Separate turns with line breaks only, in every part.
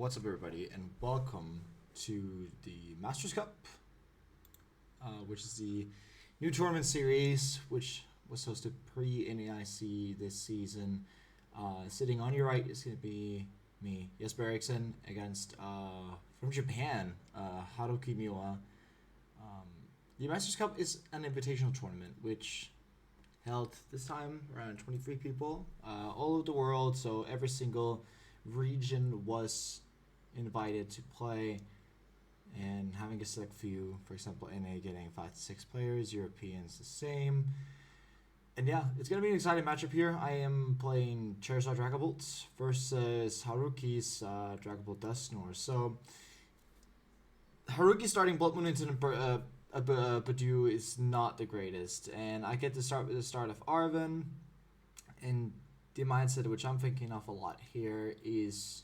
What's up, everybody, and welcome to the Masters Cup, which is the new tournament series, which was hosted pre-NAIC this season. Sitting on your right is going to be me, Jesper Eriksen, against, from Japan, Haruki Miwa. The Masters Cup is an invitational tournament, which held this time around 23 people, all over the world, so every single region was invited to play, and having a select few, for example, NA getting 5 to 6 players, Europeans the same. And yeah, it's going to be an exciting matchup here. I am playing Charizard Dragapult versus Haruki's Dragapult Dusknoir. So, Haruki starting Blood Moon into Badu is not the greatest, and I get to start with the start of Arven, and the mindset which I'm thinking of a lot here is,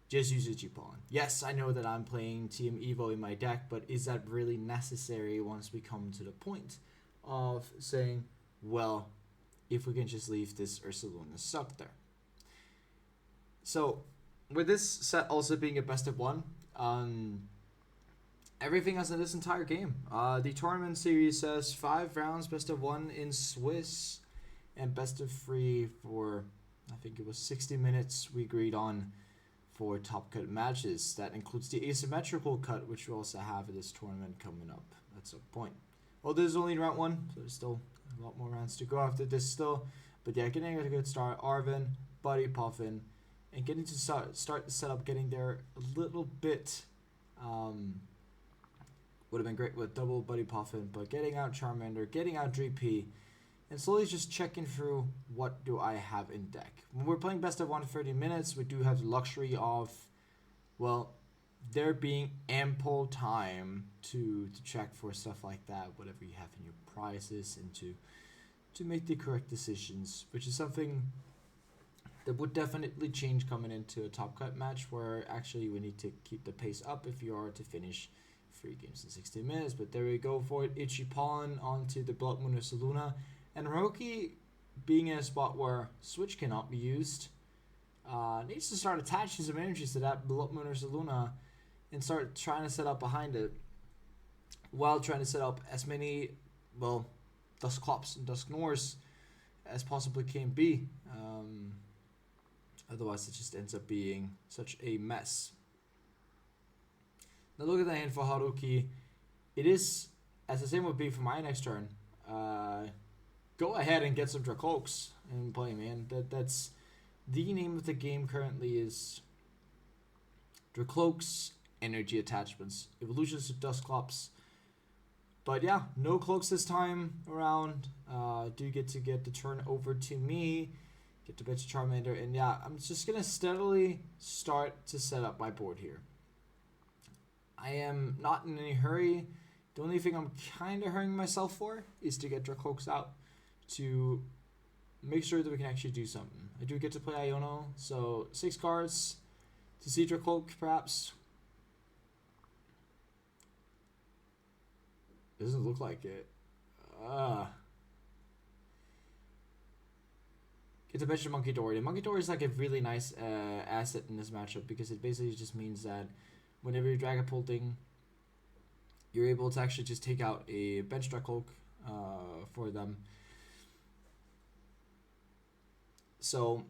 just use a G-Pawn. Yes, I know that I'm playing Team Evo in my deck, but is that really necessary once we come to the point of saying, well, if we can just leave this Ursaluna stuck there? So, with this set also being a best of one, everything else in this entire game. The tournament series says 5 rounds, best of 1 in Swiss, and best of 3 for, I think it was 60 minutes we agreed on for top cut matches. That includes the asymmetrical cut, which we also have in this tournament coming up at some point. Well, this is only round 1, so there's still a lot more rounds to go after this still. But yeah, getting a good start. Arven, Buddy Puffin, and getting to start the setup, getting there a little bit would have been great with double Buddy Puffin, but getting out Charmander, getting out GP, and slowly just checking through what do I have in deck. When we're playing best of 1 30 minutes, we do have the luxury of, well, there being ample time to check for stuff like that, whatever you have in your prizes, and to make the correct decisions, which is something that would definitely change coming into a top cut match, where actually we need to keep the pace up if you are to finish 3 games in 60 minutes. But there we go for it. Itchy Pawn onto the Blood Moon Ursaluna. And Haruki, being in a spot where Switch cannot be used, needs to start attaching some energies to that Blood Moon Ursaluna and start trying to set up behind it, while trying to set up as many, well, Dusclops and Dusknoirs as possibly can be. Otherwise, it just ends up being such a mess. Now look at the hand for Haruki. It is, as the same would be for my next turn, go ahead and get some Dracloaks and play, man. That's the name of the game currently is Dracloaks, energy attachments, evolutions of Dusclops. But yeah, no cloaks this time around. Do get to get the turn over to me, get to bench Charmander, and yeah, I'm just gonna steadily start to set up my board here. I am not in any hurry. The only thing I'm kind of hurrying myself for is to get Dracloaks out to make sure that we can actually do something. I do get to play Iono, so 6 cards to see Dracloak, perhaps. Doesn't look like it. Get to bench Monkey Dory. The Monkey Dory is like a really nice asset in this matchup, because it basically just means that whenever you're Dragapulting, you're able to actually just take out a bench Dracloak for them. So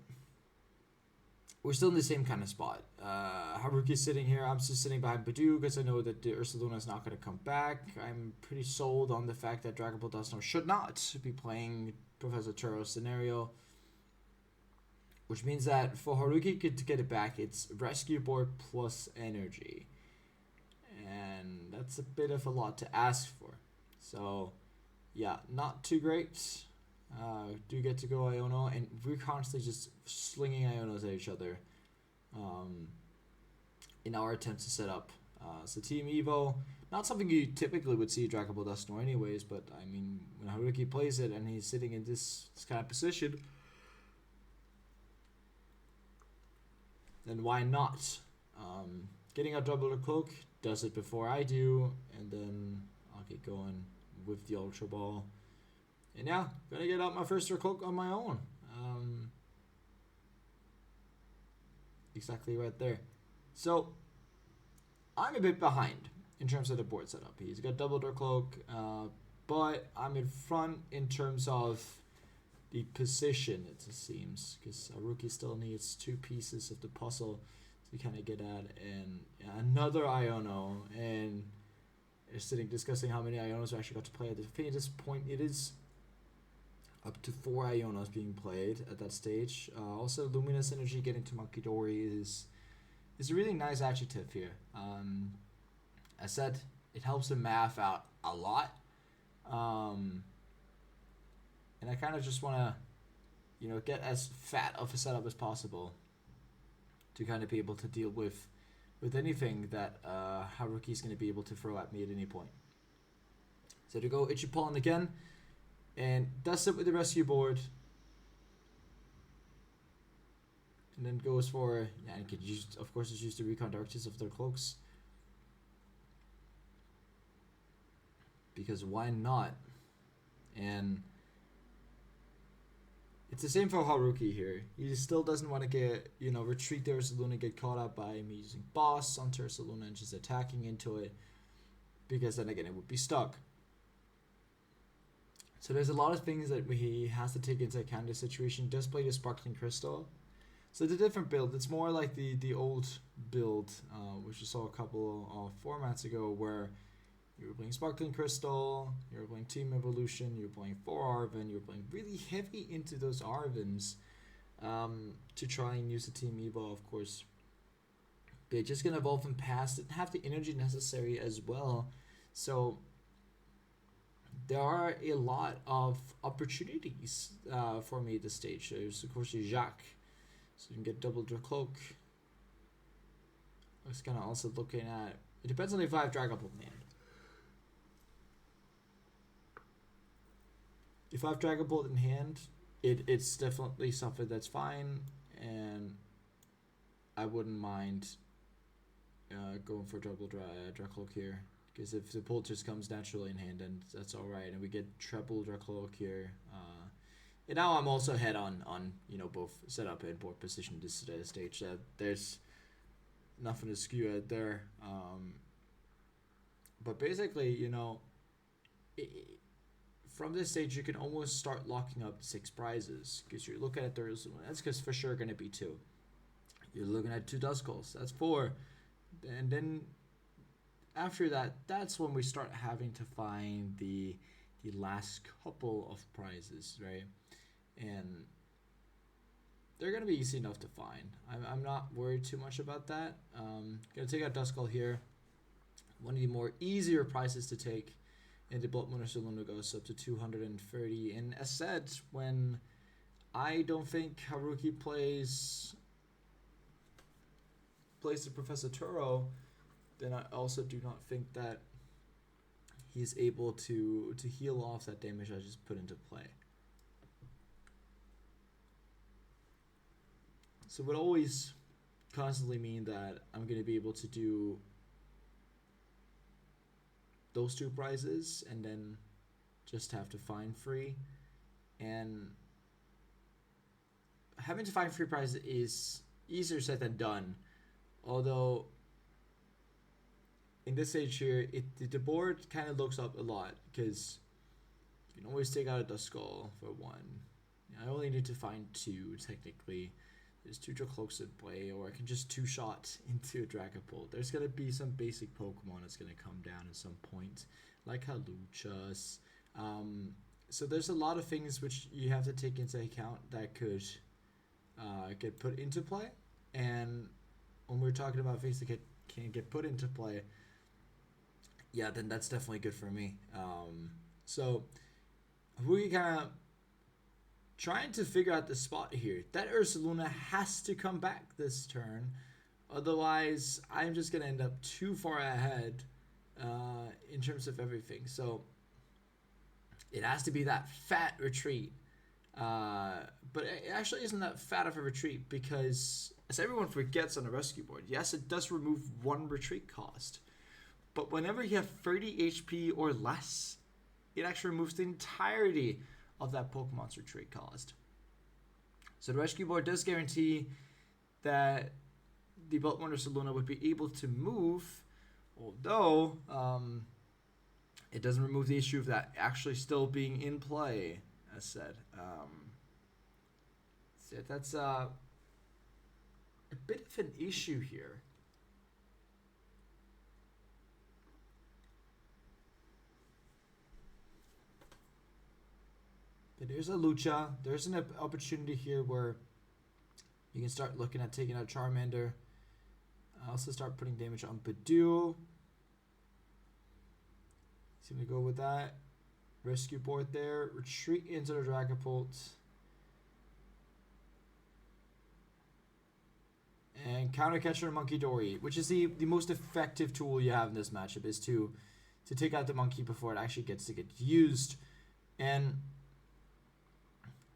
we're still in the same kind of spot. Haruki's sitting here. I'm just sitting behind Badu because I know that the Ursaluna is not going to come back. I'm pretty sold on the fact that Dragapult Dusknoir should not be playing Professor Turo's scenario, which means that for Haruki to get it back, it's rescue board plus energy, and that's a bit of a lot to ask for. So yeah, not too great. Do get to go Iono, and we're constantly just slinging Ionos at each other in our attempts to set up. So Team Evo, not something you typically would see Dragapult Dusknoir anyways, but I mean, when Haruki plays it and he's sitting in this kind of position, then why not? Getting a double cloak does it before I do, and then I'll get going with the Ultra Ball. And yeah, gonna get out my first cloak on my own. exactly right there. So I'm a bit behind in terms of the board setup. He's got double door cloak, but I'm in front in terms of the position, it seems, because Haruki still needs 2 pieces of the puzzle to kind of get at, and another Iono, and they're sitting discussing how many Ionos we actually got to play. At this point, it is up to 4 Ionos being played at that stage. Also, Luminous Energy getting to Monkey Dory is a really nice adjective here. I said it helps the math out a lot. And I kind of just want to, get as fat of a setup as possible to kind of be able to deal with anything that Haruki's going to be able to throw at me at any point. So to go Ichipollen again, and does it with the rescue board. And then goes for, and could use, of course, it's used to recon darkness of their cloaks. Because why not? And it's the same for Haruki here. He still doesn't want to get, retreat there Ursaluna, get caught up by me using boss onto Ursaluna and just attacking into it. Because then again, it would be stuck. So there's a lot of things that he has to take into account in this situation. He does play the Sparkling Crystal. So it's a different build. It's more like the old build, which we saw a couple of formats ago, where you were playing Sparkling Crystal, you were playing Team Evolution, you were playing 4 Arven, you were playing really heavy into those Arvens to try and use the Team Miwa, of course. They're just going to evolve and pass. Didn't have the energy necessary as well. So there are a lot of opportunities for me at this stage. There's, of course, Jacques. So you can get double draw cloak. I was kind of also looking at, it depends on if I have Dragapult in hand. If I have Dragapult in hand, it's definitely something that's fine, and I wouldn't mind going for double draw cloak here, because if the pull just comes naturally in hand, then that's all right, and we get triple draw cloak here. And now I'm also ahead on both setup and board position this stage. There's nothing to skew at there. But basically, from this stage, you can almost start locking up 6 prizes, because you're looking at that's because for sure going to be 2. You're looking at 2 Duskulls, that's 4. And then after that, that's when we start having to find the last couple of prizes, right? And they're going to be easy enough to find. I'm not worried too much about that. Going to take out Duskull here. One of the more easier prizes to take. And the Blood Moon Ursaluna goes up to 230. And as said, when I don't think Haruki plays the Professor Turo, then I also do not think that he's able to heal off that damage I just put into play. So it would always constantly mean that I'm going to be able to do those 2 prizes and then just have to find free. And having to find free prizes is easier said than done. Although in this stage here, the board kind of looks up a lot, because you can always take out a Duskull for 1. I only need to find 2 technically. There's 2 Dracloaks in play, or I can just 2-shot into a Dragapult. There's going to be some basic Pokemon that's going to come down at some point, like Haluchas. So there's a lot of things which you have to take into account that could get put into play. And when we're talking about things that can get put into play, yeah, then that's definitely good for me. So we kind of trying to figure out the spot here. That Ursaluna has to come back this turn. Otherwise, I'm just going to end up too far ahead in terms of everything. So it has to be that fat retreat. But it actually isn't that fat of a retreat, because, as everyone forgets on the rescue board, yes, it does remove 1 retreat cost. But whenever you have 30 HP or less, it actually removes the entirety of that Pokemon's retreat cost. So the rescue board does guarantee that the Belt Wonder Saluna would be able to move, although it doesn't remove the issue of that actually still being in play, as said. So that's a bit of an issue here. But there's a Lucha. There's an opportunity here where you can start looking at taking out Charmander. Also start putting damage on Badoo. He's going to go with that. Rescue board there. Retreat into the Dragapult. And counter catcher Monkey Dory, which is the most effective tool you have in this matchup, is to take out the monkey before it actually gets to get used. And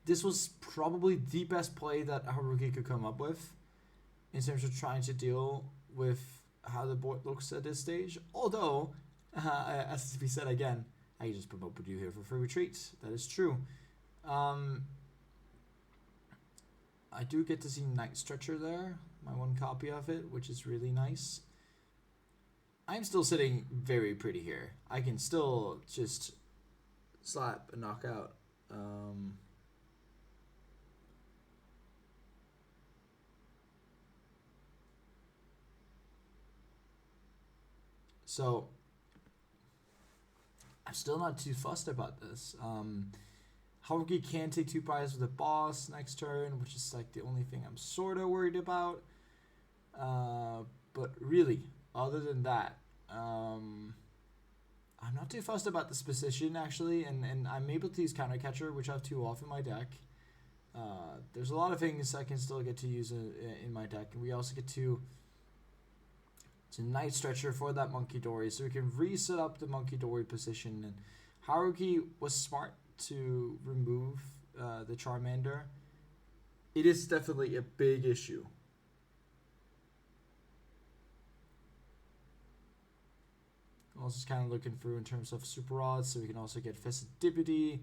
this was probably the best play that Haruki could come up with in terms of trying to deal with how the board looks at this stage. Although, as we said again, I can just promote Badoo here for free retreat. That is true. I do get to see Night Stretcher there, my one copy of it, which is really nice. I'm still sitting very pretty here. I can still just slap and knock out. So I'm still not too fussed about this. Haruki can take 2 prizes with the boss next turn, which is like the only thing I'm sort of worried about. But really, other than that, I'm not too fussed about this position actually, and I'm able to use Counter Catcher, which I have 2 off in my deck. There's a lot of things I can still get to use in my deck, and we also get to Night Stretcher for that Monkey Dory, so we can reset up the Monkey Dory position. And Haruki was smart to remove the Charmander. It is definitely a big issue. Also just kind of looking through in terms of super odds, so we can also get Festivity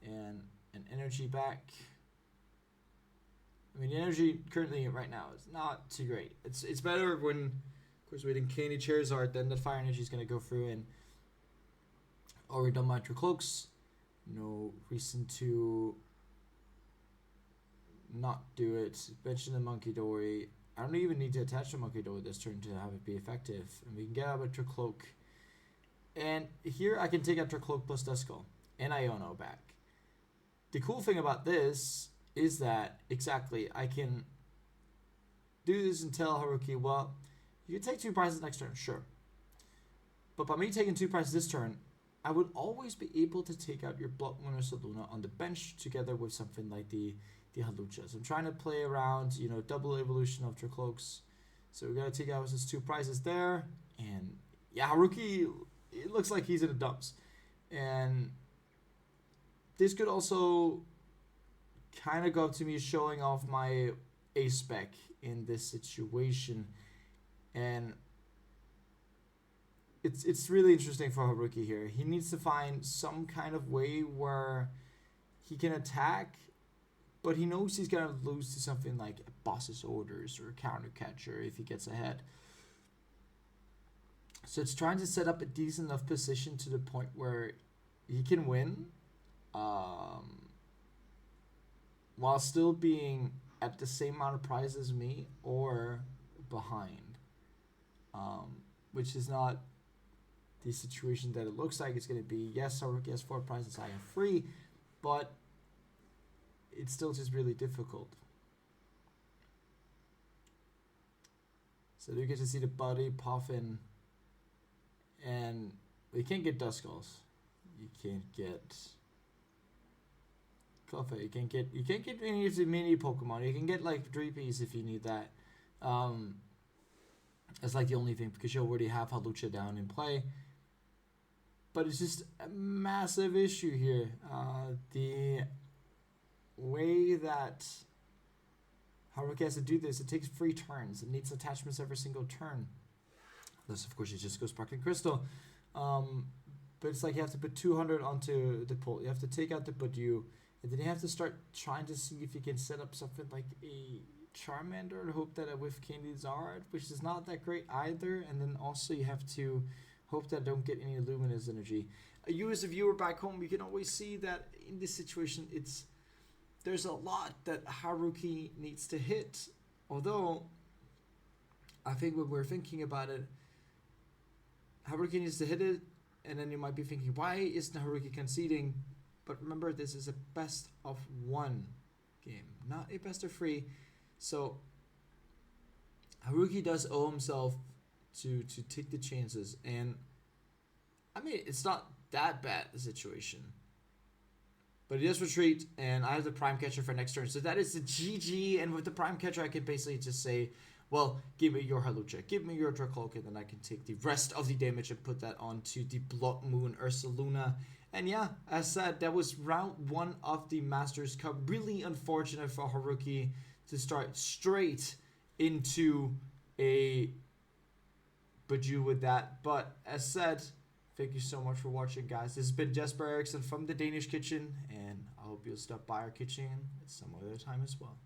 and an energy back. I mean, the energy currently right now is not too great. It's better when, of course, we didn't Candy Charizard, then the fire energy is going to go through, and already done my Cloaks. No reason to not do it. Mention the Monkey Dory. I don't even need to attach the Monkey Dory this turn to have it be effective. And we can get out with Cloak. And here I can take out Cloak plus Duskull and Iono back. The cool thing about this is that, exactly, I can do this and tell Haruki, well, you can take 2 prizes next turn, sure. But by me taking 2 prizes this turn, I would always be able to take out your Blood Winner Saluna on the bench together with something like the Halucha. So I'm trying to play around, you know, double evolution of Cloaks. So we got to take out his 2 prizes there. And yeah, Haruki, it looks like he's in the dumps. And this could also kind of go up to me showing off my ace spec in this situation. And it's really interesting for Haruki here. He needs to find some kind of way where he can attack, but he knows he's going to lose to something like Boss's Orders or Counter Catcher if he gets ahead. So it's trying to set up a decent enough position to the point where he can win, while still being at the same amount of prize as me or behind, which is not the situation that it looks like it's going to be. Yes, Haruki has 4 prizes, I have 3, but it's still just really difficult. So you get to see the Buddy, Puffin, and you can't get Duskulls. You can't get Cleffa. You can't get any of the mini Pokemon. You can get like Dreepies if you need that. That's like the only thing, because you already have Halucha down in play. But it's just a massive issue here. The way that Haruki has to do this, it takes 3 turns. It needs attachments every single turn. Unless, of course, you just go Sparkling Crystal. But it's like you have to put 200 onto the pull. You have to take out the Badoo. And then you have to start trying to see if you can set up something like a Charmander and hope that I whiff Charizard, which is not that great either. And then also you have to hope that I don't get any Luminous energy. You as a viewer back home, you can always see that in this situation, there's a lot that Haruki needs to hit. Although, I think when we're thinking about it, Haruki needs to hit it, and then you might be thinking, why isn't Haruki conceding? But remember, this is a best of 1 game, not a best of 3. So Haruki does owe himself to take the chances, and I mean, it's not that bad a situation. But he does retreat, and I have the Prime Catcher for next turn, so that is the GG. And with the Prime Catcher, I can basically just say, well, give me your Halucha, give me your Dracloak, and then I can take the rest of the damage and put that onto the Blood Moon Ursaluna. And yeah, as said, that was round 1 of the Masters Cup. Really unfortunate for Haruki to start straight into a Baju with that. But as said, thank you so much for watching, guys. This has been Jesper Eriksen from the Danish Kitchen, and I hope you'll stop by our kitchen at some other time as well.